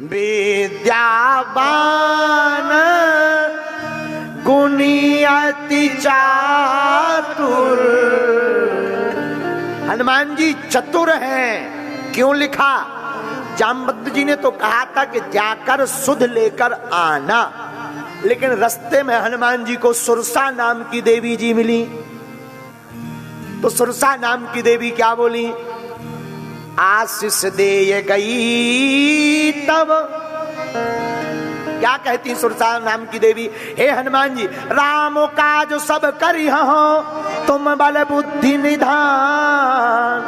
विद्यावान गुणी अति चातुर। हनुमान जी चतुर हैं। क्यों लिखा? जामवंत जी ने तो कहा था कि जाकर सुध लेकर आना, लेकिन रास्ते में हनुमान जी को सुरसा नाम की देवी जी मिली। तो सुरसा नाम की देवी क्या बोली? आशीष दे गई तब। क्या कहती सुरसा नाम की देवी? हे हनुमान जी, राम काज सब करी हो, तुम बल बुद्धि निधान।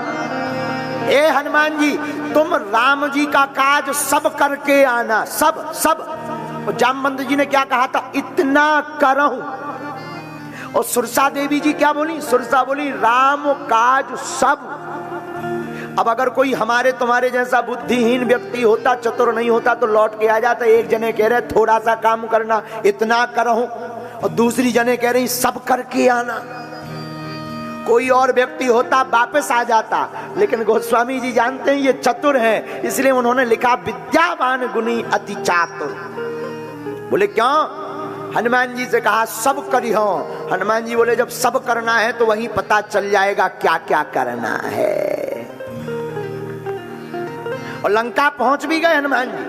हे हनुमान जी, तुम राम जी का काज सब करके आना, सब सब। और जामवंत जी ने क्या कहा था? इतना करहूं। और सुरसा देवी जी क्या बोली? सुरसा बोली राम काज सब। अब अगर कोई हमारे तुम्हारे जैसा बुद्धिहीन व्यक्ति होता, चतुर नहीं होता, तो लौट के आ जाता। एक जने कह रहे थोड़ा सा काम करना, इतना करहूं, और दूसरी जने कह रही सब करके आना। कोई और व्यक्ति होता वापस आ जाता, लेकिन गोस्वामी जी जानते हैं ये चतुर हैं, इसलिए उन्होंने लिखा विद्यावान गुणी अति चातुर। बोले क्यों? हनुमान जी से कहा सब करी हो। हनुमान जी बोले जब सब करना है तो वहीं पता चल जाएगा क्या क्या करना है। और लंका पहुंच भी गए हनुमान जी।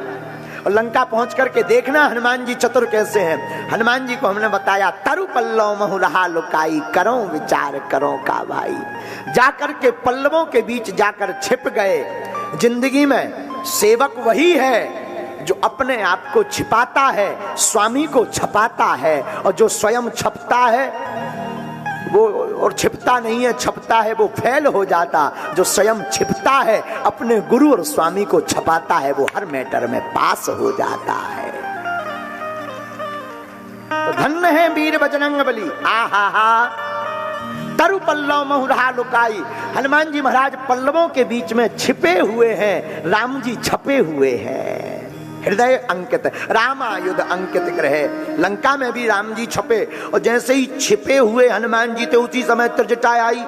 और लंका पहुंच करके देखना हनुमान जी चतुर कैसे हैं। हनुमान जी को हमने बताया तरु पल्लव महु रहा लुकाई, करो विचार करो का भाई। जाकर के पल्लवों के बीच जाकर छिप गए। जिंदगी में सेवक वही है जो अपने आप को छिपाता है, स्वामी को छपाता है। और जो स्वयं छपता है वो, और छिपता नहीं है, छपता है, वो फेल हो जाता। जो स्वयं छिपता है, अपने गुरु और स्वामी को छपाता है, वो हर मैटर में पास हो जाता है। तो धन्य है वीर बजरंगबली। आहा हा, तरु पल्लव महु रहा लुकाई। हनुमान जी महाराज पल्लवों के बीच में छिपे हुए हैं, राम जी छपे हुए हैं। हृदय अंकित रामायुध अंकित रहे। लंका में भी राम जी छपे, और जैसे ही छिपे हुए हनुमान जी थे उसी समय त्रिजटा आई।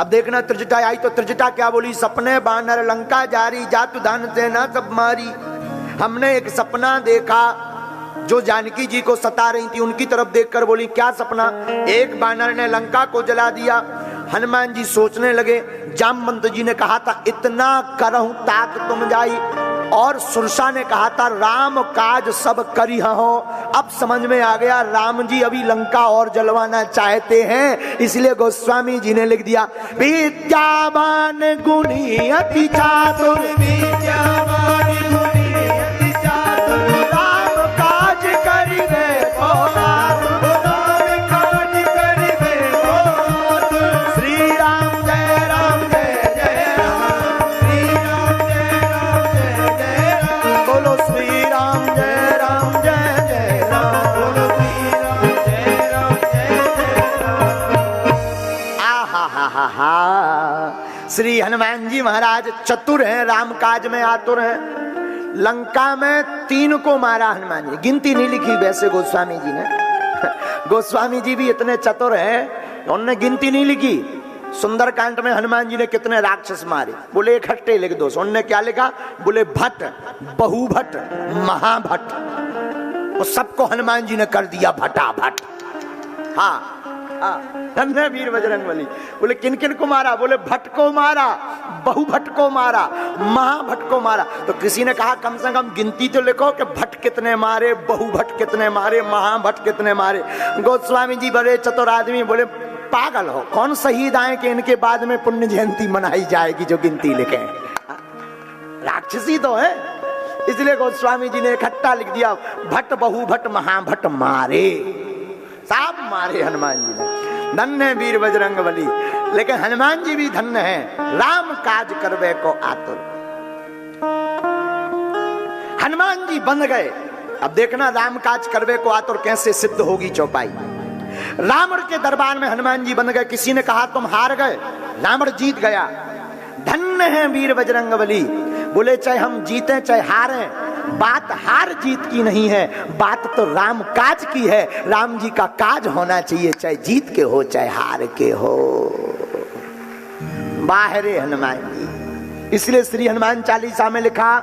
अब देखना त्रिजटा आई तो त्रिजटा क्या बोली? सपने बानर लंका जारी, जातु धन सेना सब मारी। हमने एक सपना देखा जो जानकी जी को सता रही थी, उनकी तरफ देखकर बोली क्या सपना? एक बानर ने लंका को जला दिया। हनुमान जी सोचने लगे। जामवंत जी ने कहा था इतना करहूं तात तुम जाई, और सुरसा ने कहा था राम काज सब करी हो। अब समझ में आ गया राम जी अभी लंका और जलवाना चाहते हैं, इसलिए गोस्वामी जी ने लिख दिया विद्यावान गुणी अति चातुर, विद्यावान गुणी अति चातुर, राम काज करिबे को राम काज करिबे को। श्री राम जय राम जय जय राम, श्री राम जय राम जय जय राम, बोलो श्री राम जय राम जय जय राम, बोलो श्री राम जय राम जय जय राम। आहा हा हा हा। श्री हनुमान जी महाराज चतुर हैं, राम काज में आतुर हैं। लंका में 3 को मारा हनुमान जी, गिनती नहीं लिखी वैसे गोस्वामी जी ने। गोस्वामी जी भी इतने चतुर हैं, उन्होंने गिनती नहीं लिखी। सुंदरकांड में हनुमान जी ने कितने राक्षस मारे, बोले इकट्ठे लिख दो। उन्होंने क्या लिखा? बोले भट्ट, बहुभट्ट, महाभट्ट। वो सबको हनुमान जी ने कर दिया भटाभट। हाँ धन्य वीर बजरंगबली। बोले किन किन को मारा? बोले भट्ट को मारा, बहुभट्ट को मारा, महाभट्ट को मारा। तो किसी ने कहा कम से कम गिनती तो लिखो कि भट्ट कितने मारे, बहुभट्ट कितने मारे, महाभट्ट कितने मारे। गोस्वामी जी बड़े चतुर आदमी, बोले पागल हो, कौन शहीद आए कि इनके बाद में पुण्य जयंती मनाई जाएगी जो गिनती लिखे? राक्षसी तो है, इसलिए गोस्वामी जी ने इकट्ठा लिख दिया भट्ट, बहुभट्ट, महाभट्ट मारे, सब मारे हनुमान जी ने। धन्य वीर बजरंगबली। लेकिन हनुमान जी भी धन्य हैं, राम काज करवे को आतुर। हनुमान जी बन गए। अब देखना राम काज करवे को आतुर कैसे सिद्ध होगी चौपाई। रावण के दरबार में हनुमान जी बन गए। किसी ने कहा तुम हार गए, रावण जीत गया। धन्य है वीर बजरंगबली। बोले चाहे हम जीते चाहे हारे, बात हार जीत की नहीं है, बात तो राम काज की है। राम जी का काज होना चाहिए, चाहे जीत के हो चाहे हार के हो। बाहरे हनुमान जी। इसलिए श्री हनुमान चालीसा में लिखा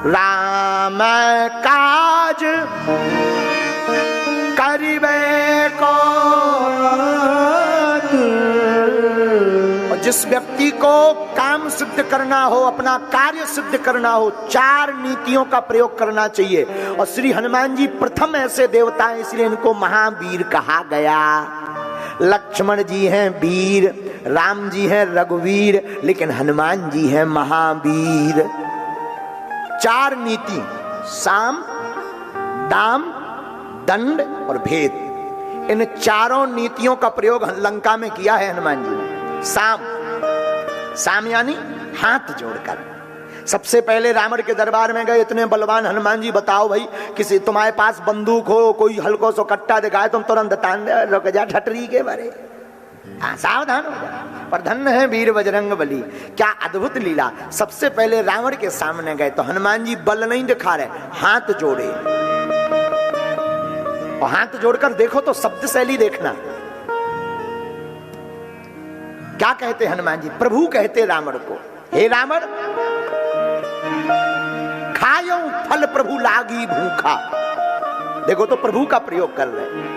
राम काज करिबे को। और जिस व्यक्ति को काम सिद्ध करना हो, अपना कार्य सिद्ध करना हो, 4 नीतियों का प्रयोग करना चाहिए। और श्री हनुमान जी प्रथम ऐसे देवता हैं, इसलिए इनको महावीर कहा गया। लक्ष्मण जी हैं वीर, राम जी हैं रघुवीर, लेकिन हनुमान जी हैं महावीर। 4 नीति, साम, दाम, दंड और भेद, इन चारों नीतियों का प्रयोग लंका में किया है हनुमान जी ने। साम यानी हाथ जोड़कर। सबसे पहले रावण के दरबार में गए, इतने बलवान हनुमान जी, बताओ भाई, किसी तुम्हारे पास बंदूक हो, कोई हल्को सो कट्टा दिखाए, तुम तुरंत तान रुक जा ठटरी के बारे। हाँ, सावधान हो जा। पर धन्य है वीर बजरंग बली, क्या अद्भुत लीला। सबसे पहले रावण के सामने गए तो हनुमान जी बल नहीं दिखा रहे, हाथ जोड़े। और हाथ जोड़कर देखो तो शब्द शैली देखना, क्या कहते हनुमान जी? प्रभु कहते रावण को, हे रावण, खायो फल प्रभु लागी भूखा। देखो तो प्रभु का प्रयोग कर रहे,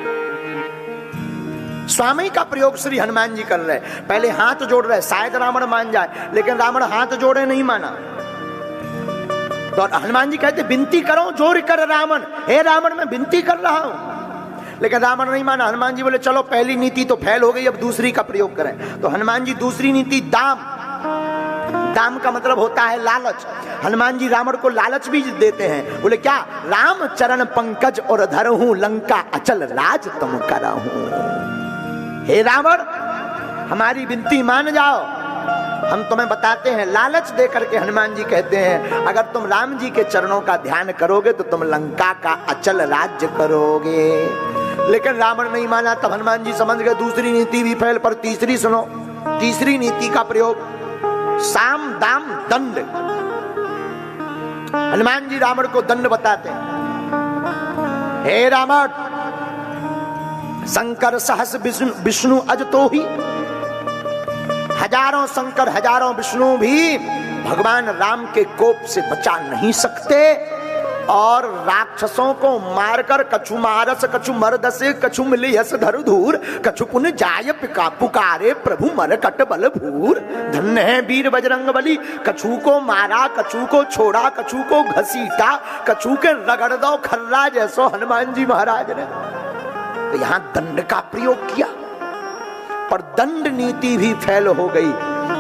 स्वामी का प्रयोग श्री हनुमान जी कर रहे। पहले हाथ जोड़ रहे, शायद रावण मान जाए, लेकिन रावण हाथ जोड़े नहीं माना। तो हनुमान जी कहते विनती करो जोर कर रावण, हे रावण मैं विनती कर रहा हूं, लेकिन रावण नहीं माना। हनुमान जी बोले चलो पहली नीति तो फेल हो गई, अब दूसरी का प्रयोग करें। तो हनुमान जी दूसरी नीति दाम, दाम का मतलब होता है लालच। हनुमान जी रावण को लालच भी देते हैं, बोले क्या? राम चरण पंकज और धरहूं, लंका अचल राज तुम करहूं। हे रावण, हमारी विनती मान जाओ, हम तुम्हें बताते हैं। लालच दे करके हनुमान जी कहते हैं अगर तुम राम जी के चरणों का ध्यान करोगे तो तुम लंका का अचल राज्य करोगे। लेकिन रावण नहीं माना। तब हनुमान जी समझ गए दूसरी नीति भी फेल, पर तीसरी सुनो। तीसरी नीति का प्रयोग साम दाम दंड। हनुमान जी रावण को दंड बताते हैं, हे रावण, शंकर सहस विष्णु अज तो ही, हजारों शंकर हजारों विष्णु भी भगवान राम के कोप से बचा नहीं सकते। और राक्षसों को मारकर कछु मारस कछु मरदसे कछु मिली हस धरु धूर, कछु पुन जाय पिका पुकारे प्रभु मर कट बल भूर। धन्य है वीर बजरंग बली, कछु को मारा, कछु को छोड़ा, कछु को घसीटा, कछु के रगड़ दो खर्रा जैसो हनुमान जी महाराज ने। तो यहां दंड का प्रयोग किया, पर दंड नीति भी फेल हो गई।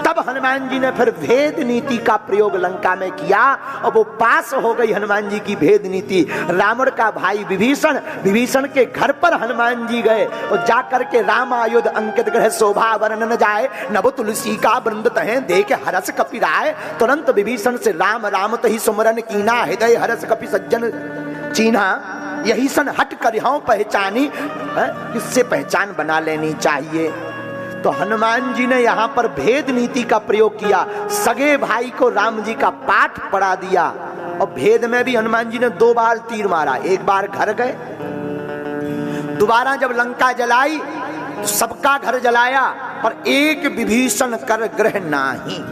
तब हनुमान जी ने फिर भेद नीति का प्रयोग लंका में किया और वो पास हो गई हनुमान जी की भेद नीति। रावण का भाई विभीषण, विभीषण के घर पर हनुमान जी गए और जाकर के राम आयुध अंकित ग्रह शोभा वर्णन न जाए, नभ तुलसी का वृंद तहें देख हरस कपिराय। तुरंत विभीषण से राम राम तहि सुमरन कीना, हृदय हरस कपि सज्जन चीन्हा। यही सन हट कर हूं पहचानी, इससे पहचान बना लेनी चाहिए। तो हनुमान जी ने यहाँ पर भेद नीति का प्रयोग किया, सगे भाई को राम जी का पाठ पढ़ा दिया। और भेद में भी हनुमान जी ने 2 बार तीर मारा, एक बार घर गए, दोबारा जब लंका जलाई तो सबका घर जलाया, पर एक विभीषण कर ग्रह नाही,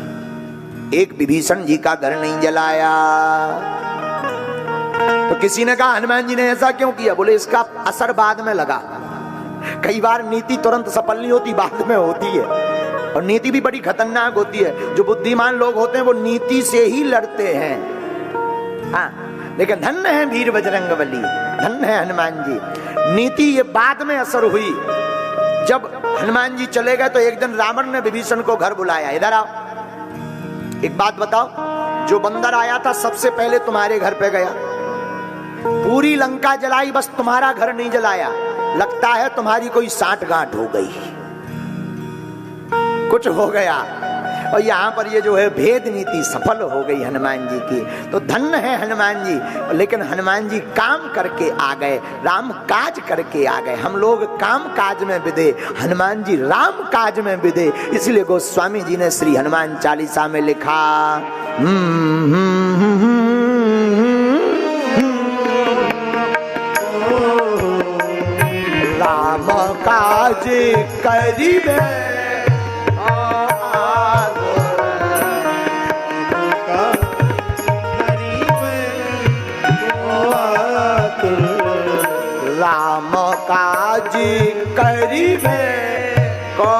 एक विभीषण जी का घर नहीं जलाया। तो किसी ने कहा हनुमान जी ने ऐसा क्यों किया? बोले इसका असर बाद में लगा। कई बार नीति तुरंत सफल नहीं होती, बाद में होती है, और नीति भी बड़ी खतरनाक होती है। जो बुद्धिमान लोग होते हैं वो नीति से ही लड़ते हैं। हाँ, लेकिन धन्य है वीर बजरंग बली, धन्य है हनुमान जी। नीति ये बाद में असर हुई। जब हनुमान जी चले गए तो एक दिन रावण ने विभीषण को घर बुलाया, इधर आओ, एक बात बताओ, जो बंदर आया था सबसे पहले तुम्हारे घर पे गया, पूरी लंका जलाई, बस तुम्हारा घर नहीं जलाया। लगता है तुम्हारी कोई सांठगांठ हो गई, कुछ हो गया। और यहाँ पर ये जो है भेद नीति सफल हो गई हनुमान जी की। तो धन्य है हनुमान जी। लेकिन हनुमान जी काम करके आ गए, राम काज करके आ गए। हम लोग काम काज में विदे, हनुमान जी राम काज में विदे। इसलिए गोस्वामी जी ने श्री हनुमान चालीसा में लिखा, राम काज करिबे आज करीबे को